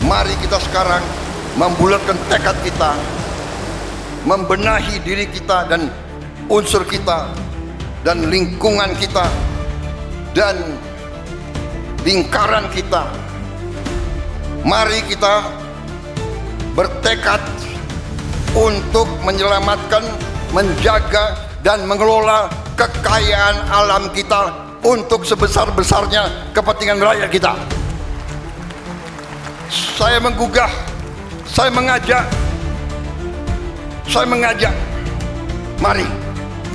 Mari kita sekarang membulatkan tekad kita, membenahi diri kita dan unsur kita dan lingkungan kita dan lingkaran kita. Mari kita bertekad untuk menyelamatkan, menjaga dan mengelola kekayaan alam kita untuk sebesar-besarnya kepentingan rakyat kita. Saya menggugah, saya mengajak, mari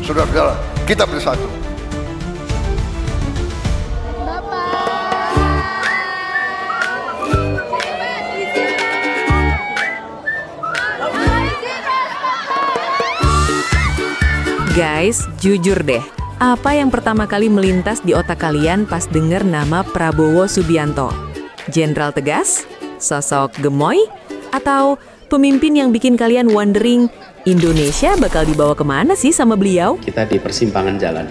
saudara-saudara kita bersatu. Guys, jujur deh, apa yang pertama kali melintas di otak kalian pas denger nama Prabowo Subianto? Jenderal tegas? Sosok gemoy? Atau pemimpin yang bikin kalian wondering, Indonesia bakal dibawa kemana sih sama beliau? Kita di persimpangan jalan.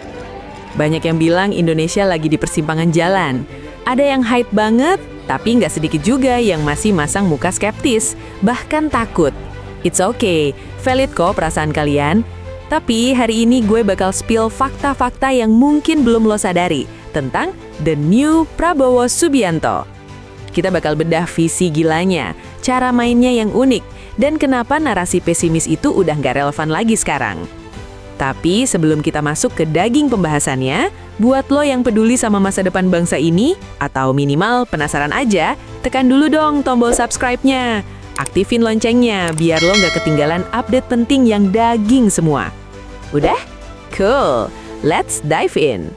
Banyak yang bilang Indonesia lagi di persimpangan jalan. Ada yang hype banget, tapi nggak sedikit juga yang masih masang muka skeptis, bahkan takut. It's okay, valid kok perasaan kalian. Tapi hari ini gue bakal spill fakta-fakta yang mungkin belum lo sadari tentang The New Prabowo Subianto. Kita bakal bedah visi gilanya, cara mainnya yang unik, dan kenapa narasi pesimis itu udah nggak relevan lagi sekarang. Tapi sebelum kita masuk ke daging pembahasannya, buat lo yang peduli sama masa depan bangsa ini, atau minimal penasaran aja, tekan dulu dong tombol subscribe-nya. Aktifin loncengnya biar lo nggak ketinggalan update penting yang daging semua. Udah? Cool, let's dive in.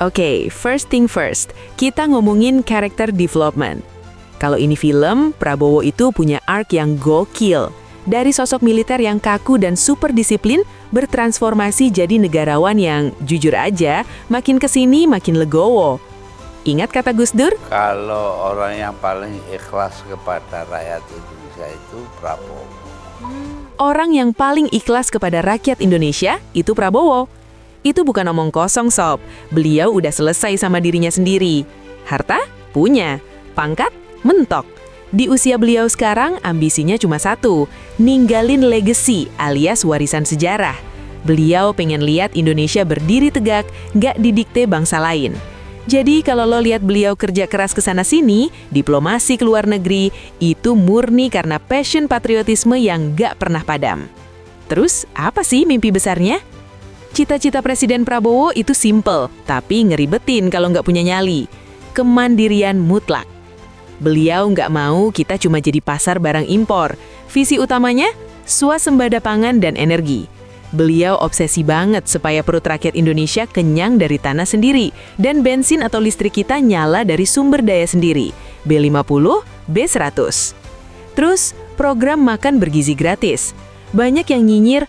Oke, first thing first, kita ngomongin character development. Kalau ini film, Prabowo itu punya arc yang gokil. Dari sosok militer yang kaku dan super disiplin, bertransformasi jadi negarawan yang jujur aja, makin kesini makin legowo. Ingat kata Gus Dur? Kalau orang yang paling ikhlas kepada rakyat Indonesia itu Prabowo. Orang yang paling ikhlas kepada rakyat Indonesia itu Prabowo. Itu bukan omong kosong sob, beliau udah selesai sama dirinya sendiri. Harta? Punya. Pangkat? Mentok. Di usia beliau sekarang ambisinya cuma satu, ninggalin legacy alias warisan sejarah. Beliau pengen lihat Indonesia berdiri tegak, gak didikte bangsa lain. Jadi kalau lo lihat beliau kerja keras kesana-sini, diplomasi ke luar negeri, itu murni karena passion patriotisme yang gak pernah padam. Terus, apa sih mimpi besarnya? Cita-cita Presiden Prabowo itu simple, tapi ngeribetin kalau nggak punya nyali. Kemandirian mutlak. Beliau nggak mau kita cuma jadi pasar barang impor. Visi utamanya, swasembada pangan dan energi. Beliau obsesi banget supaya perut rakyat Indonesia kenyang dari tanah sendiri dan bensin atau listrik kita nyala dari sumber daya sendiri, B50, B100. Terus, program makan bergizi gratis. Banyak yang nyinyir,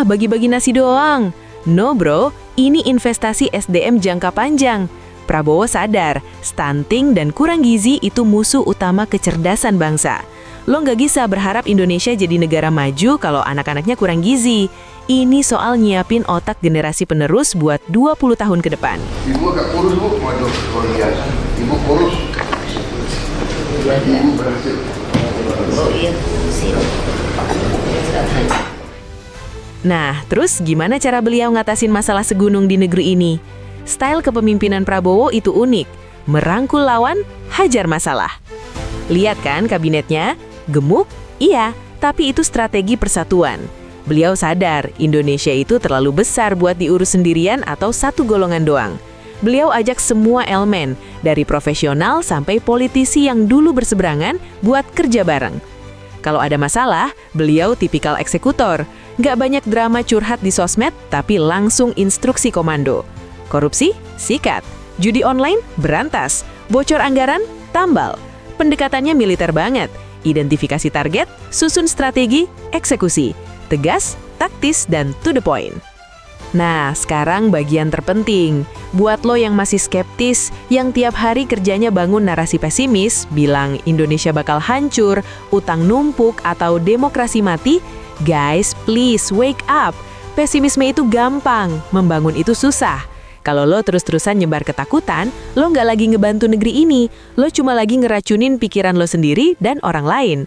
bagi-bagi nasi doang. No bro, ini investasi SDM jangka panjang. Prabowo sadar, stunting dan kurang gizi itu musuh utama kecerdasan bangsa. Lo nggak bisa berharap Indonesia jadi negara maju kalau anak-anaknya kurang gizi. Ini soal nyiapin otak generasi penerus buat 20 tahun ke depan. Ibu agak kurus bu, waduh luar biasa. Ibu kurus. Ibu berhasil. Nah, terus gimana cara beliau ngatasin masalah segunung di negeri ini? Style kepemimpinan Prabowo itu unik. Merangkul lawan, hajar masalah. Lihat kan kabinetnya? Gemuk? Iya, tapi itu strategi persatuan. Beliau sadar Indonesia itu terlalu besar buat diurus sendirian atau satu golongan doang. Beliau ajak semua elemen, dari profesional sampai politisi yang dulu berseberangan buat kerja bareng. Kalau ada masalah, beliau tipikal eksekutor. Nggak banyak drama curhat di sosmed, tapi langsung instruksi komando. Korupsi? Sikat. Judi online? Berantas. Bocor anggaran? Tambal. Pendekatannya militer banget. Identifikasi target, susun strategi, eksekusi. Tegas, taktis, dan to the point. Nah, sekarang bagian terpenting. Buat lo yang masih skeptis, yang tiap hari kerjanya bangun narasi pesimis, bilang Indonesia bakal hancur, utang numpuk, atau demokrasi mati, guys, please wake up. Pesimisme itu gampang, membangun itu susah. Kalau lo terus-terusan nyebar ketakutan, lo nggak lagi ngebantu negeri ini. Lo cuma lagi ngeracunin pikiran lo sendiri dan orang lain.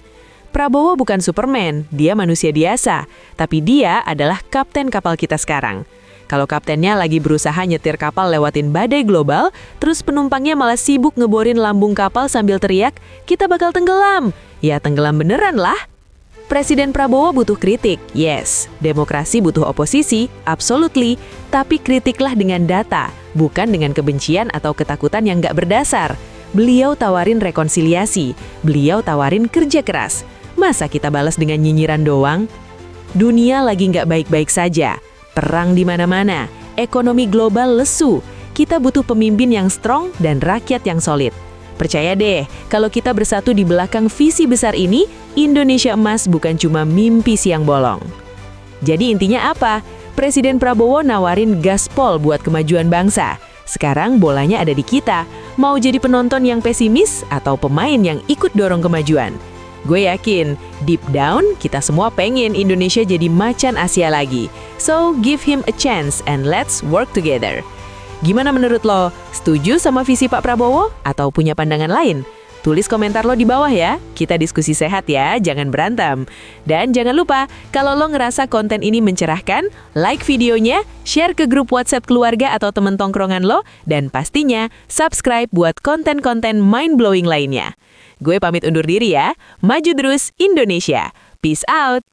Prabowo bukan Superman, dia manusia biasa. Tapi dia adalah kapten kapal kita sekarang. Kalau kaptennya lagi berusaha nyetir kapal lewatin badai global, terus penumpangnya malah sibuk ngeborin lambung kapal sambil teriak, kita bakal tenggelam. Ya tenggelam beneran lah. Presiden Prabowo butuh kritik, yes. Demokrasi butuh oposisi, absolutely. Tapi kritiklah dengan data, bukan dengan kebencian atau ketakutan yang nggak berdasar. Beliau tawarin rekonsiliasi, beliau tawarin kerja keras. Masa kita balas dengan nyinyiran doang? Dunia lagi nggak baik-baik saja. Perang di mana-mana, ekonomi global lesu. Kita butuh pemimpin yang strong dan rakyat yang solid. Percaya deh, kalau kita bersatu di belakang visi besar ini, Indonesia emas bukan cuma mimpi siang bolong. Jadi intinya apa? Presiden Prabowo nawarin gaspol buat kemajuan bangsa. Sekarang bolanya ada di kita. Mau jadi penonton yang pesimis atau pemain yang ikut dorong kemajuan? Gue yakin, deep down kita semua pengen Indonesia jadi macan Asia lagi. So, give him a chance and let's work together. Gimana menurut lo? Setuju sama visi Pak Prabowo atau punya pandangan lain? Tulis komentar lo di bawah ya. Kita diskusi sehat ya, jangan berantem. Dan jangan lupa, kalau lo ngerasa konten ini mencerahkan, like videonya, share ke grup WhatsApp keluarga atau temen tongkrongan lo, dan pastinya subscribe buat konten-konten mind-blowing lainnya. Gue pamit undur diri ya. Maju terus Indonesia. Peace out.